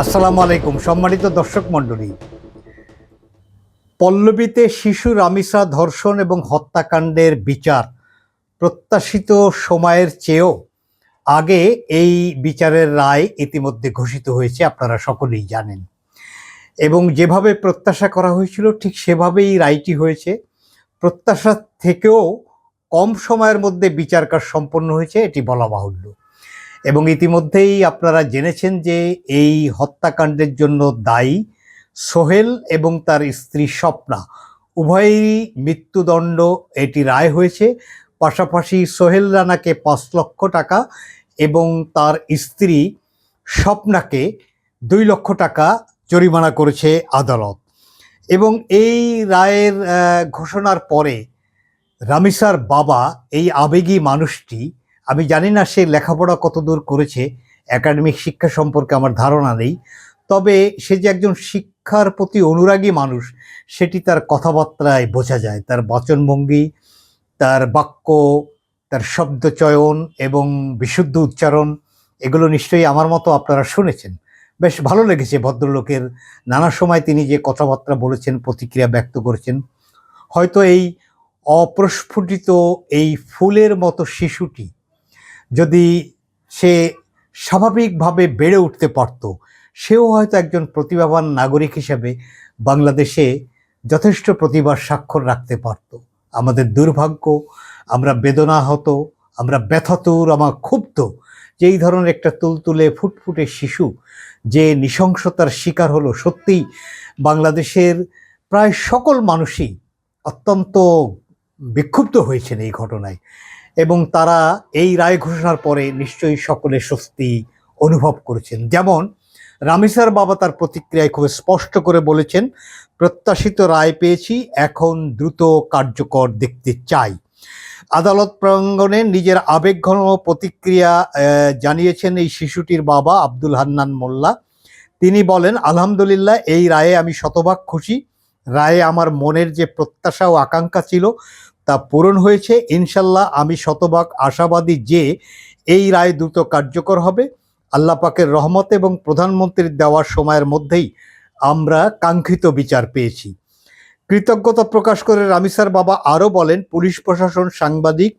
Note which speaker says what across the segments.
Speaker 1: আসসালামু আলাইকুম সম্মানিত দর্শক মণ্ডলী। পল্লবীতে শিশু রামিসা ধর্ষণ এবং হত্যাকাণ্ডের বিচার প্রত্যাশিত সময়ের চেয়েও আগে এই বিচারের রায় ইতিমধ্যে ঘোষিত হয়েছে, আপনারা সকলেই জানেন। এবং যেভাবে প্রত্যাশা করা হয়েছিল ঠিক সেভাবেই রায়টি হয়েছে। প্রত্যাশা থেকেও কম সময়ের মধ্যে বিচার কাজ সম্পন্ন হয়েছে, এটি বলা বাহুল্য। এবং ইতিমধ্যেই আপনারা জেনেছেন যে এই হত্যাকাণ্ডের জন্য দায়ী সোহেল এবং তার স্ত্রী স্বপ্না উভয়েরই মৃত্যুদণ্ড এটি রায় হয়েছে। পাশাপাশি সোহেল রানাকে 5 লক্ষ টাকা এবং তার স্ত্রী স্বপ্নাকে 2 লক্ষ টাকা জরিমানা করেছে আদালত। এবং এই রায়ের ঘোষণার পরে রামিসার বাবা, এই আবেগী মানুষটি, আমি জানি না সে লেখাপড়া কতদূর করেছে, একাডেমিক শিক্ষা সম্পর্কে আমার ধারণা নেই, তবে সে যে একজন শিক্ষার প্রতি অনুরাগী মানুষ সেটি তার কথাবার্তায় বোঝা যায়। তার বচনভঙ্গি, তার বাক্য, তার শব্দচয়ন এবং বিশুদ্ধ উচ্চারণ, এগুলো নিশ্চয়ই আমার মতো আপনারা শুনেছেন। বেশ ভালো লেগেছে ভদ্রলোকের নানা সময় তিনি যে কথাবার্তা বলেছেন, প্রতিক্রিয়া ব্যক্ত করেছেন। হয়তো এই অপ্রস্ফুটিত এই ফুলের মতো শিশুটি যদি সে স্বাভাবিকভাবে বেড়ে উঠতে পারত, সেও হয়তো একজন প্রতিভাবান নাগরিক হিসাবে বাংলাদেশে যথেষ্ট প্রতিভার স্বাক্ষর রাখতে পারত। আমাদের দুর্ভাগ্য, আমরা বেদনাহত, আমরা ব্যথাতুর, আমার ক্ষুব্ধ যে এই ধরনের একটা তুলতুলে ফুটফুটে শিশু যে নৃশংসতার শিকার হলো। সত্যিই বাংলাদেশের প্রায় সকল মানুষই অত্যন্ত বিক্ষুব্ধ হয়েছেন এই ঘটনায়, এবং তারা এই রায় ঘোষণার পরে নিশ্চয়ই সকলে স্বস্তি অনুভব করেছেন। যেমন রামিসার বাবা তার প্রতিক্রিয়ায় খুব স্পষ্ট করে বলেছেন, প্রত্যাশিত রায় পেয়েছি, এখন দ্রুত কার্যকর দেখতে চাই। আদালত প্রাঙ্গণে নিজের আবেগঘন প্রতিক্রিয়া জানিয়েছেন এই শিশুটির বাবা আব্দুল হান্নান মোল্লা। তিনি বলেন, আলহামদুলিল্লাহ, এই রায়ে আমি শতভাগ খুশি। রায়ে আমার মনের যে প্রত্যাশা ও আকাঙ্ক্ষা ছিল তা পূরণ হয়েছে। ইনশাল্লাহ আমি শতভাগ আশাবাদী যে এই রায় দ্রুত কার্যকর হবে। আল্লাহ পাকের রহমত এবং প্রধানমন্ত্রীর দেওয়ার সময়ের মধ্যেই আমরা কাঙ্ক্ষিত বিচার পেয়েছি। কৃতজ্ঞতা প্রকাশ করে রামিসার বাবা আরও বলেন, পুলিশ প্রশাসন, সাংবাদিক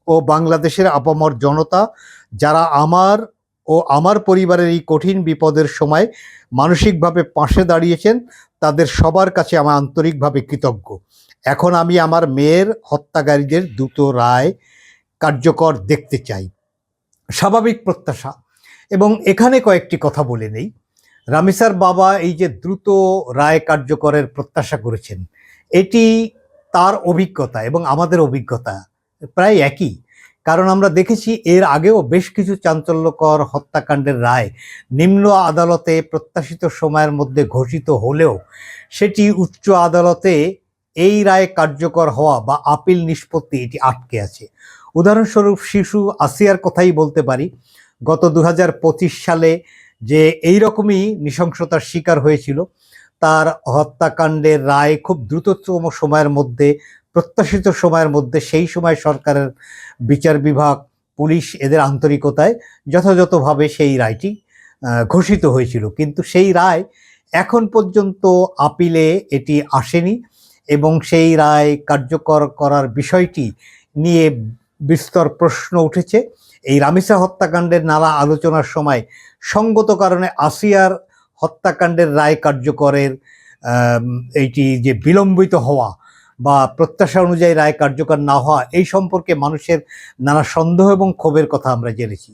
Speaker 1: ও বাংলাদেশের আপামর জনতা যারা আমার ও আমার পরিবারের এই কঠিন বিপদের সময় মানসিকভাবে পাশে দাঁড়িয়েছেন, তাদের সবার কাছে আমি আন্তরিকভাবে কৃতজ্ঞ। এখন আমি আমার মেয়ের হত্যাকারীদের দ্রুত রায় কার্যকর দেখতে চাই। স্বাভাবিক প্রত্যাশা। এবং এখানে কয়েকটি কথা বলে নেই। রামিসার বাবা এই যে দ্রুত রায় কার্যকরের প্রত্যাশা করেছেন, এটি তার অভিজ্ঞতা এবং আমাদের অভিজ্ঞতা প্রায় একই। কারণ আমরা দেখেছি এর আগেও বেশ কিছু চাঞ্চল্যকর হত্যাকাণ্ডের রায় নিম্ন আদালতে প্রত্যাশিত সময়ের মধ্যে ঘোষিত হলেও সেটি উচ্চ আদালতে এই রায় কার্যকর হওয়া বা আপিল নিষ্পত্তি এটি আটকে আছে। উদাহরণস্বরূপ শিশু আসিয়ার কথাই বলতে পারি। গত 2025 সালে যে এই রকমই নৃশংসতার শিকার হয়েছিল, তার হত্যাকাণ্ডের রায় খুব দ্রুততম সময়ের মধ্যে, প্রত্যাশিত সময়ের মধ্যে, সেই সময় সরকারের বিচার বিভাগ, পুলিশ এদের আন্তরিকতায় যথাযথভাবে সেই রায়টি ঘোষিত হয়েছিল। কিন্তু সেই রায় এখন পর্যন্ত আপিলে এটি আসেনি এবং সেই রায় কার্যকর করার বিষয়টি নিয়ে বিস্তর প্রশ্ন উঠেছে। এই রামিসা হত্যাকাণ্ডের নানা আলোচনার সময় সঙ্গত কারণে আসিয়ার হত্যাকাণ্ডের রায় কার্যকরের এইটি যে বিলম্বিত হওয়া বা প্রত্যাশা অনুযায়ী রায় কার্যকর না হওয়া, এই সম্পর্কে মানুষের নানা সন্দেহ এবং ক্ষোভের কথা আমরা জেনেছি।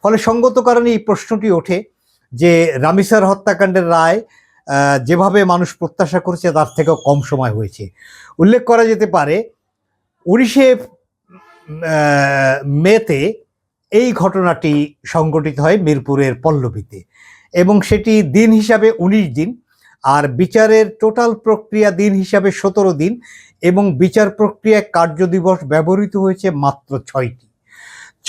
Speaker 1: ফলে সঙ্গত কারণে এই প্রশ্নটি ওঠে যে রামিসার হত্যাকাণ্ডের রায় যেভাবে মানুষ প্রত্যাশা করেছে তার থেকেও কম সময় হয়েছে। উল্লেখ করা যেতে পারে 19শে মেতে এই ঘটনাটি সংঘটিত হয় মিরপুরের পল্লবীতে, এবং সেটি দিন হিসাবে 19 দিন, আর বিচারের টোটাল প্রক্রিয়া দিন হিসাবে 17 দিন, এবং বিচার প্রক্রিয়ায় কার্যদিবস ব্যবহৃত হয়েছে মাত্র 6টি।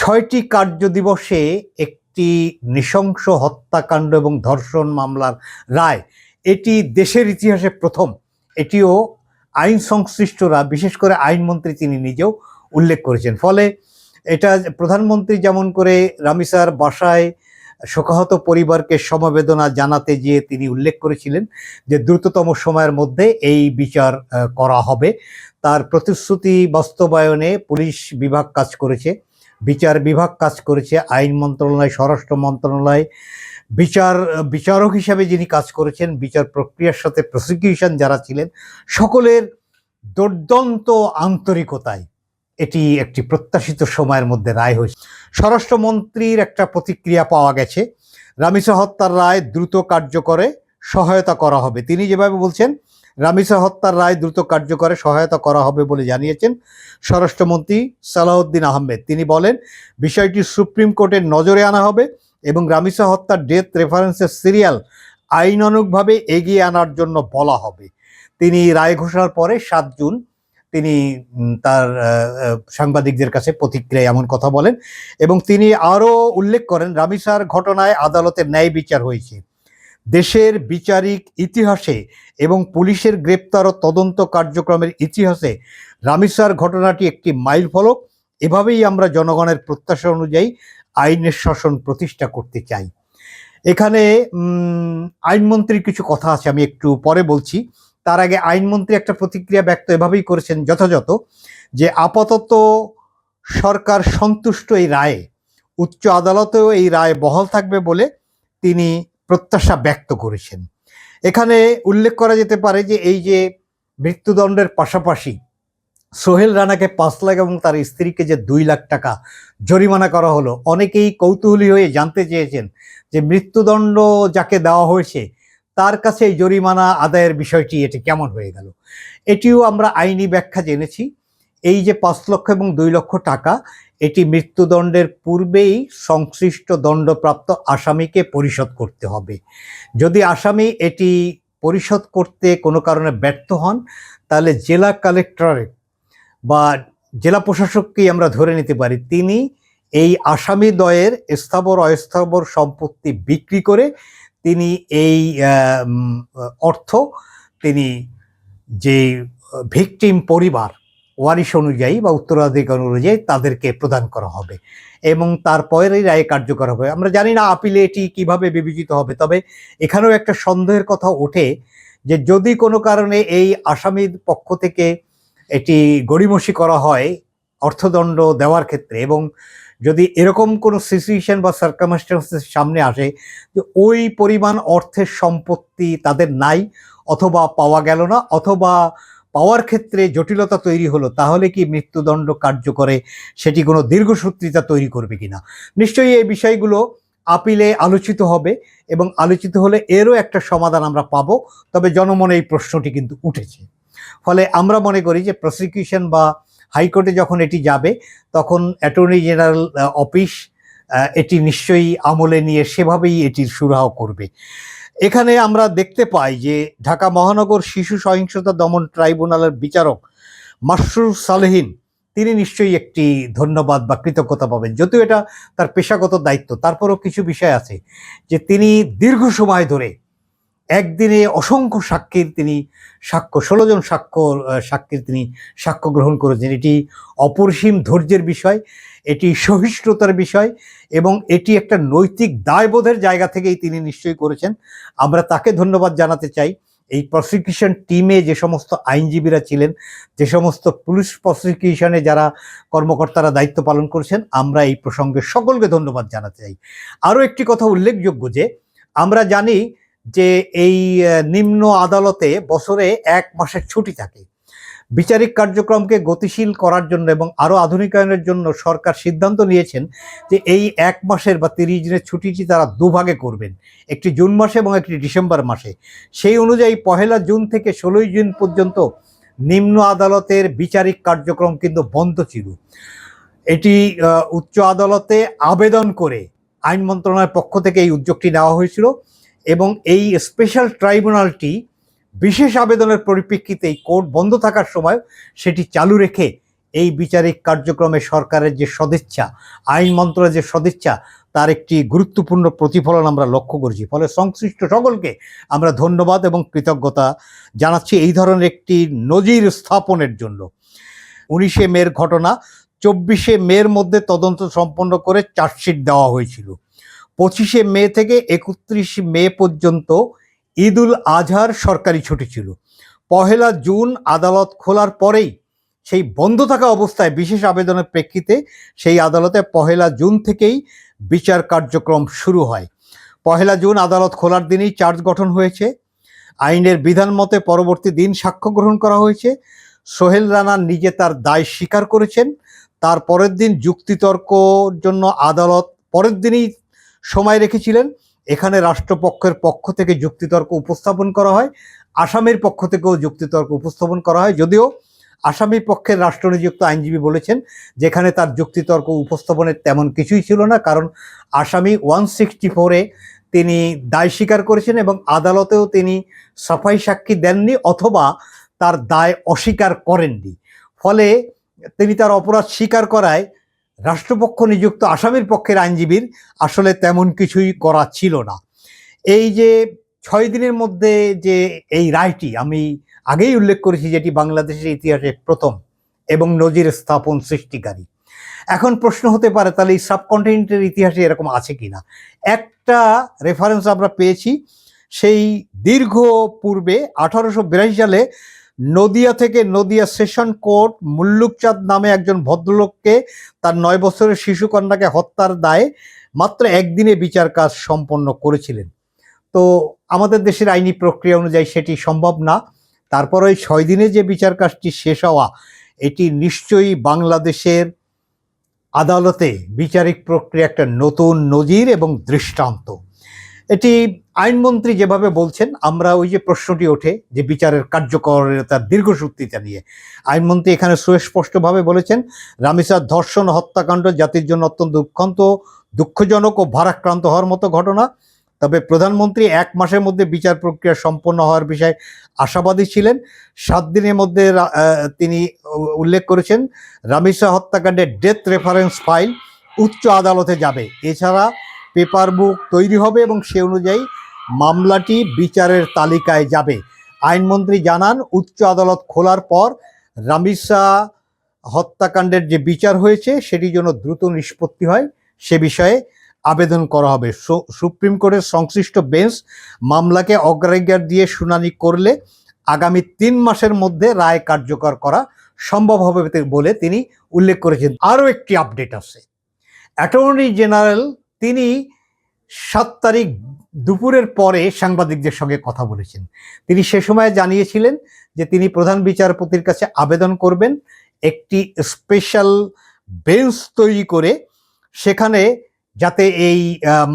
Speaker 1: 6টি কার্যদিবসে একটি নৃশংস হত্যাকাণ্ড এবং ধর্ষণ মামলার রায়, এটি দেশের ইতিহাসে প্রথম। এটিও আইন সংশ্লিষ্টরা, বিশেষ করে আইনমন্ত্রী তিনি নিজেও উল্লেখ করেছেন। ফলে এটা প্রধানমন্ত্রী যেমন করে রামিসার বাসায় শোকাহত পরিবারকে সমবেদনা জানাতে গিয়ে তিনি উল্লেখ করেছিলেন যে দ্রুততম সময়ের মধ্যে এই বিচার করা হবে। তার প্রতিশ্রুতি বাস্তবায়নে পুলিশ বিভাগ কাজ করেছে, বিচার বিভাগ কাজ করেছে, আইন মন্ত্রণালয়, স্বরাষ্ট্র মন্ত্রণালয়, বিচারক হিসাবে যিনি কাজ করেছেন, বিচার প্রক্রিয়ার সাথে প্রসিকিউশন যারা ছিলেন, সকলের দুর্দান্ত আন্তরিকতায় এটি একটি প্রত্যাশিত সময়ের মধ্যে রায় হয়েছে। স্বরাষ্ট্রমন্ত্রীর একটা প্রতিক্রিয়া পাওয়া গেছে, রামিসা হত্যার রায় দ্রুত কার্যকরে সহায়তা করা হবে। তিনি যেভাবে বলছেন, রামিসা হত্যার রায় দ্রুত কার্যকরে সহায়তা করা হবে বলে জানিয়েছেন স্বরাষ্ট্রমন্ত্রী সালাউদ্দিন আহমেদ। তিনি বলেন, বিষয়টি সুপ্রিম কোর্টের নজরে আনা হবে এবং রামিসা হত্যার ডেথ রেফারেন্সের সিরিয়াল আইনানুগভাবে এগিয়ে আনার জন্য বলা হবে। তিনি রায় ঘোষণার পরে 7 জুন তিনি তার সাংবাদিকদের কাছে প্রতিক্রিয়ায় এমন কথা বলেন এবং তিনি আরও উল্লেখ করেন, রামিসার ঘটনায় আদালতের ন্যায় বিচার হয়েছে। দেশের বিচারিক ইতিহাসে এবং পুলিশের গ্রেপ্তার ও তদন্ত কার্যক্রমের ইতিহাসে রামিসার ঘটনাটি একটি মাইলফলক। এভাবেই আমরা জনগণের প্রত্যাশা অনুযায়ী আইনের শাসন প্রতিষ্ঠা করতে চাই। এখানে আইনমন্ত্রীর কিছু কথা আছে, আমি একটু পরে বলছি। তার আগে আইনমন্ত্রী একটা প্রতিক্রিয়া ব্যক্ত এভাবেই করেছেন, যথাযথ, যে আপাতত সরকার সন্তুষ্ট এই রায়ে, উচ্চ আদালতেও এই রায় বহাল থাকবে বলে তিনি প্রত্যাশা ব্যক্ত করেছেন। এখানে উল্লেখ করা যেতে পারে যে এই যে মৃত্যুদণ্ডের পাশাপাশি সোহেল রানাকে 5 লাখ এবং তার স্ত্রীকে যে 2 লাখ টাকা জরিমানা করা হলো, অনেকেই কৌতূহলী হয়ে জানতে চেয়েছেন যে মৃত্যুদণ্ড যাকে দেওয়া হয়েছে তার কাছে এই জরিমানা আদায়ের বিষয়টি এটি কেমন হয়ে গেল। এটিও আমরা আইনি ব্যাখ্যা জেনেছি। এই যে 5 লক্ষ এবং 2 লক্ষ টাকা, এটি মৃত্যুদণ্ডের পূর্বেই সংশ্লিষ্ট দণ্ডপ্রাপ্ত আসামিকে পরিশোধ করতে হবে। যদি আসামি এটি পরিশোধ করতে কোনো কারণে ব্যর্থ হন, তাহলে জেলা কালেক্টরেট বা জেলা প্রশাসককেই আমরা ধরে নিতে পারি, তিনি এই আসামি দ্বয়ের স্থাবর অস্থাবর সম্পত্তি বিক্রি করে তিনি এই অর্থ তিনি যে ভিকটিম পরিবার ওয়ারিশ অনুযায়ী বা উত্তরাধিকার অনুযায়ী তাদেরকে প্রদান করা হবে এবং তারপরেই রায় কার্যকর হবে। আমরা জানি না আপিলে এটি কিভাবে বিবেচিত হবে, তবে এখানেও একটা সন্দেহের কথা ওঠে যে যদি কোনো কারণে এই আসামির পক্ষ থেকে এটি গড়িমসি করা হয় অর্থদণ্ড দেওয়ার ক্ষেত্রে, এবং যদি এরকম কোনো সিচুয়েশন বা সার্কামস্টেন্সেস সামনে আসে যে ওই পরিমাণ অর্থের সম্পত্তি তাদের নাই, অথবা পাওয়া গেল না, অথবা পাওয়ার ক্ষেত্রে জটিলতা তৈরি হলো, তাহলে কি মৃত্যুদণ্ড কার্যকরে সেটি কোনো দীর্ঘসূত্রিতা তৈরি করবে কিনা। নিশ্চয়ই এই বিষয়গুলো আপিলে আলোচিত হবে এবং আলোচিত হলে এরও একটা সমাধান আমরা পাবো। তবে জনমনে এই প্রশ্নটি কিন্তু উঠেছে। ফলে আমরা মনে করি যে প্রসিকিউশন বা হাইকোর্টে যখন এটি যাবে, তখন অ্যাটর্নি জেনারেল অফিস এটি নিশ্চয়ই আমলে নিয়ে সেভাবেই এটির সুরাহা করবে। এখানে আমরা দেখতে পাই যে ঢাকা মহানগর শিশু সহিংসতা দমন ট্রাইব্যুনালের বিচারক মাসরুর সালেহীন, তিনি নিশ্চয়ই একটি ধন্যবাদ বা কৃতজ্ঞতা পাবেন, যদিও এটা তার পেশাগত দায়িত্ব। তারপরও কিছু বিষয় আছে যে তিনি দীর্ঘ সময় ধরে একদিনে অসংখ্য সাক্ষীর তিনি 16 জন সাক্ষীর তিনি সাক্ষ্য গ্রহণ করেছেন। এটি অপরিসীম ধৈর্যের বিষয়, এটি সহিষ্ণুতার বিষয় এবং এটি একটা নৈতিক দায়বোধের জায়গা থেকেই তিনি নিশ্চয়ই করেছেন। আমরা তাকে ধন্যবাদ জানাতে চাই। এই প্রসিকিউশন টিমে যে সমস্ত আইনজীবীরা ছিলেন, যে সমস্ত পুলিশ প্রসিকিউশনে যারা কর্মকর্তারা দায়িত্ব পালন করেছেন, আমরা এই প্রসঙ্গে সকলকে ধন্যবাদ জানাতে চাই। আরও একটি কথা উল্লেখযোগ্য যে আমরা জানি যে এই নিম্ন আদালতে বছরে 1 মাসের ছুটি থাকে। বিচারিক কার্যক্রমকে গতিশীল করার জন্য এবং আরও আধুনিকায়নের জন্য সরকার সিদ্ধান্ত নিয়েছেন যে এই 1 মাসের বা 30 দিনের ছুটিটি তারা 2 ভাগে করবেন, একটি জুন মাসে এবং একটি ডিসেম্বর মাসে। সেই অনুযায়ী 1 জুন থেকে 16 জুন পর্যন্ত নিম্ন আদালতের বিচারিক কার্যক্রম কিন্তু বন্ধ ছিল। এটি উচ্চ আদালতে আবেদন করে আইন মন্ত্রণালয়ের পক্ষ থেকে এই উদ্যোগটি নেওয়া হয়েছিল এবং এই স্পেশাল ট্রাইব্যুনালটি বিশেষ আবেদনের পরিপ্রেক্ষিতে কোর্ট বন্ধ থাকার সময় সেটি চালু রেখে এই বিচারিক কার্যক্রমে সরকারের যে সদিচ্ছা, আইন মন্ত্রণালয়ের যে সদিচ্ছা, তার একটি গুরুত্বপূর্ণ প্রতিফলন আমরা লক্ষ্য করছি। ফলে সংশ্লিষ্ট সকলকে আমরা ধন্যবাদ এবং কৃতজ্ঞতা জানাচ্ছি এই ধরনের একটি নজির স্থাপনের জন্য। 19শে মের ঘটনা, 24শে মের মধ্যে তদন্ত সম্পন্ন করে চার্জশিট দেওয়া হয়েছিল। 25 মে থেকে 31 মে পর্যন্ত ঈদ উল আজহার সরকারি ছুটি ছিল। 1 জুন আদালত খোলার পরেই সেই বন্ধ থাকা অবস্থায় বিশেষ আবেদনের প্রেক্ষিতে সেই আদালতে 1 জুন থেকেই বিচার কার্যক্রম শুরু হয়। 1 জুন আদালত খোলার দিনই চার্জ গঠন হয়েছে। আইনের বিধান মতে পরবর্তী দিন সাক্ষ্য গ্রহণ করা হয়েছে। সোহেল রানা নিজে তার দায় স্বীকার করেছেন। তার পরের দিন যুক্তিতর্কর জন্য আদালত পরের দিনই সময় রেখেছিলেন। এখানে রাষ্ট্রপক্ষের পক্ষ থেকে যুক্তিতর্ক উপস্থাপন করা হয়, আসামির পক্ষ থেকেও যুক্তিতর্ক উপস্থাপন করা হয়। যদিও আসামি পক্ষের রাষ্ট্রনিযুক্ত আইনজীবী বলেছেন যেখানে তার যুক্তিতর্ক উপস্থাপনের তেমন কিছুই ছিল না, কারণ আসামি 164-এ তিনি দায় স্বীকার করেছেন এবং আদালতেও তিনি সাফাই সাক্ষী দেননি অথবা তার দায় অস্বীকার করেননি। ফলে তিনি তার অপরাধ স্বীকার করায় রাষ্ট্রপক্ষ নিযুক্ত আসামির পক্ষের আইনজীবীর আসলে তেমন কিছুই করা ছিল না। এই যে 6 দিনের মধ্যে যে এই রায়টি আমি আগেই উল্লেখ করেছি, যেটি বাংলাদেশের ইতিহাসে প্রথম এবং নজির স্থাপন সৃষ্টিকারী। এখন প্রশ্ন হতে পারে তাহলে এই সাবকন্টিনেন্টের ইতিহাসে এরকম আছে কিনা। একটা রেফারেন্স আমরা পেয়েছি, সেই দীর্ঘ পূর্বে 1882 সালে নদিয়া থেকে নদিয়া সেশন কোর্ট মুল্লুক চাঁদ নামে একজন ভদ্রলোককে তার 9 বছরের শিশুকন্যাকে হত্যার দায়ে মাত্র একদিনে বিচার কাজ সম্পন্ন করেছিলেন। তো আমাদের দেশের আইনি প্রক্রিয়া অনুযায়ী সেটি সম্ভব না। তারপর ওই 6 দিনে যে বিচার কাজটি শেষ হওয়া, এটি নিশ্চয়ই বাংলাদেশের আদালতে বিচারিক প্রক্রিয়া একটা নতুন নজির এবং দৃষ্টান্ত। এটি আইনমন্ত্রী যেভাবে বলছেন, আমরা ওই যে প্রশ্নটি ওঠে যে বিচারের কার্যকরিতার দীর্ঘসূত্রিতা নিয়ে, আইনমন্ত্রী এখানে সুস্পষ্টভাবে বলেছেন রামিসার ধর্ষণ হত্যাকাণ্ড জাতির জন্য অত্যন্ত দুঃখজনক ও ভারাক্রান্ত হওয়ার মতো ঘটনা। তবে প্রধানমন্ত্রী 1 মাসের মধ্যে বিচার প্রক্রিয়া সম্পন্ন হওয়ার বিষয়ে আশাবাদী ছিলেন। 7 দিনের মধ্যে তিনি উল্লেখ করেছেন রামিসা হত্যাকাণ্ডের ডেথ রেফারেন্স ফাইল উচ্চ আদালতে যাবে, এছাড়া পেপার বুক তৈরি হবে এবং সে অনুযায়ী মামলাটি বিচারের তালিকায় যাবে। আইনমন্ত্রী জানান উচ্চ আদালত খোলার পর রামিসা হত্যাকাণ্ডের যে বিচার হয়েছে সেটি যেন দ্রুত নিষ্পত্তি হয় সে বিষয়ে আবেদন করা হবে। সুপ্রিম কোর্টের সংশ্লিষ্ট বেঞ্চ মামলাকে অগ্রাধিকার দিয়ে শুনানি করলে আগামী 3 মাসের মধ্যে রায় কার্যকর করা সম্ভব হবে বলে তিনি উল্লেখ করেছেন। আরও একটি আপডেট আছে, অ্যাটর্নি জেনারেল তিনি 7 তারিখ দুপুরের পরে সাংবাদিকদের সঙ্গে কথা বলেছেন। তিনি সে সময় জানিয়েছিলেন যে তিনি প্রধান বিচারপতির কাছে আবেদন করবেন একটি স্পেশাল বেঞ্চ তৈরি করে সেখানে যাতে এই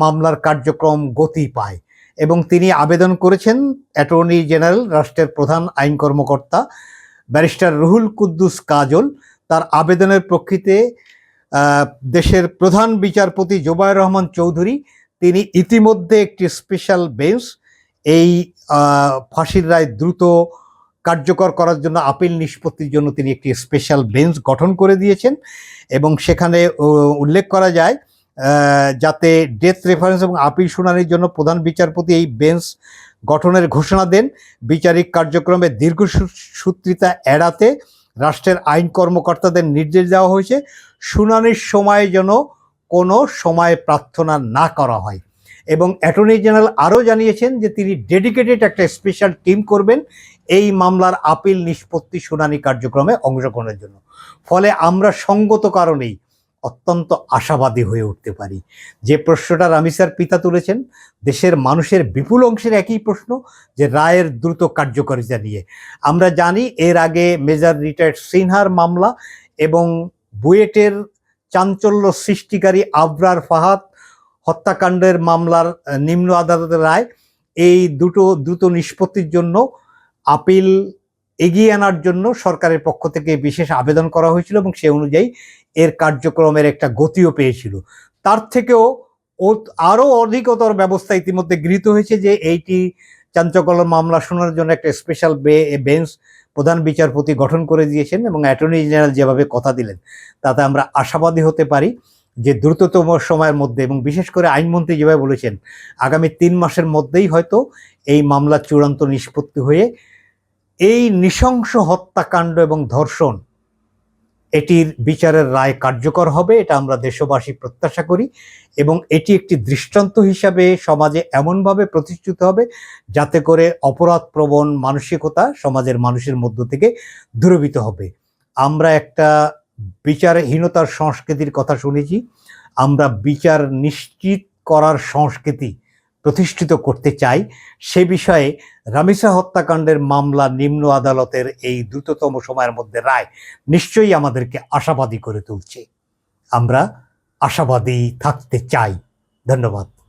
Speaker 1: মামলার কার্যক্রম গতি পায়, এবং তিনি আবেদন করেছেন অ্যাটর্নি জেনারেল রাষ্ট্রের প্রধান আইন কর্মকর্তা ব্যারিস্টার রুহুল কুদ্দুস কাজল তার আবেদনের প্রেক্ষিতে দেশের প্রধান বিচারপতি জোবায়ের রহমান চৌধুরী তিনি ইতিমধ্যে একটি স্পেশাল বেঞ্চ এই ফাঁসির রায় দ্রুত কার্যকর করার জন্য আপিল নিষ্পত্তির জন্য তিনি একটি স্পেশাল বেঞ্চ গঠন করে দিয়েছেন এবং সেখানে উল্লেখ করা যায় যাতে ডেথ রেফারেন্স এবং আপিল শুনানির জন্য প্রধান বিচারপতি এই বেঞ্চ গঠনের ঘোষণা দেন। বিচারিক কার্যক্রমে দীর্ঘসূত্রিতা এড়াতে রাষ্ট্রের আইন কর্মকর্তাদের নির্দেশ দেওয়া হয়েছে শুনানির সময় যেন কোনো সময় প্রার্থনা না করা হয়, এবং অ্যাটর্নি জেনারেল আরও জানিয়েছেন যে তিনি ডেডিকেটেড একটা স্পেশাল টিম করবেন এই মামলার আপিল নিষ্পত্তি শুনানি কার্যক্রমে অংশগ্রহণের জন্য। ফলে আমরা সঙ্গত কারণেই অত্যন্ত আশাবাদী হয়ে উঠতে পারি। যে প্রশ্নটা রামিসার পিতা তুলেছেন, দেশের মানুষের বিপুল অংশের একই প্রশ্ন যে রায়ের দ্রুত কার্যকারিতা নিয়ে। আমরা জানি এর আগে মেজর রিটায়ার্ড সিনহার মামলা এবং বুয়েটের চাঞ্চল্য সৃষ্টিকারী আবরার ফাহাদ হত্যাকাণ্ডের মামলার নিম্ন আদালতের রায়, এই দুটো দ্রুত নিষ্পত্তির জন্য আপিল এগিয়ে আনার জন্য সরকারের পক্ষ থেকে বিশেষ আবেদন করা হয়েছিল এবং সে অনুযায়ী এর কার্যক্রমের একটা গতিও পেয়েছিল। তার থেকেও আরও অধিকতর ব্যবস্থা ইতিমধ্যে গৃহীত হয়েছে যে এইটি চাঞ্চল্য মামলা শোনার জন্য একটা স্পেশাল বেঞ্চ প্রধান বিচারপতি গঠন করে দিয়েছেন এবং অ্যাটর্নি জেনারেল যেভাবে কথা দিলেন তাতে আমরা আশাবাদী হতে পারি যে দ্রুততম সময়ের মধ্যে, এবং বিশেষ করে আইনমন্ত্রী যেভাবে বলেছেন আগামী 3 মাসের মধ্যেই হয়তো এই মামলা চূড়ান্ত নিষ্পত্তি হয়ে এই নৃশংস হত্যাকাণ্ড এবং ধর্ষণ এটির বিচারের রায় কার্যকর হবে, এটা আমরা দেশবাসী প্রত্যাশা করি, এবং এটি একটি দৃষ্টান্ত হিসাবে সমাজে এমনভাবে প্রতিষ্ঠিত হবে যাতে করে অপরাধপ্রবণ মানসিকতা সমাজের মানুষের মধ্য থেকে দূরীভূত হবে। আমরা একটা বিচারহীনতার সংস্কৃতির কথা শুনেছি, আমরা বিচার নিশ্চিত করার সংস্কৃতি প্রতিষ্ঠিত করতে চাই। সে বিষয়ে রামিসা হত্যাকাণ্ডের মামলা নিম্ন আদালতের এই দ্রুততম সময়ের মধ্যে রায় নিশ্চয়ই আমাদেরকে আশাবাদী করে তুলছে। আমরা আশাবাদী থাকতে চাই। ধন্যবাদ।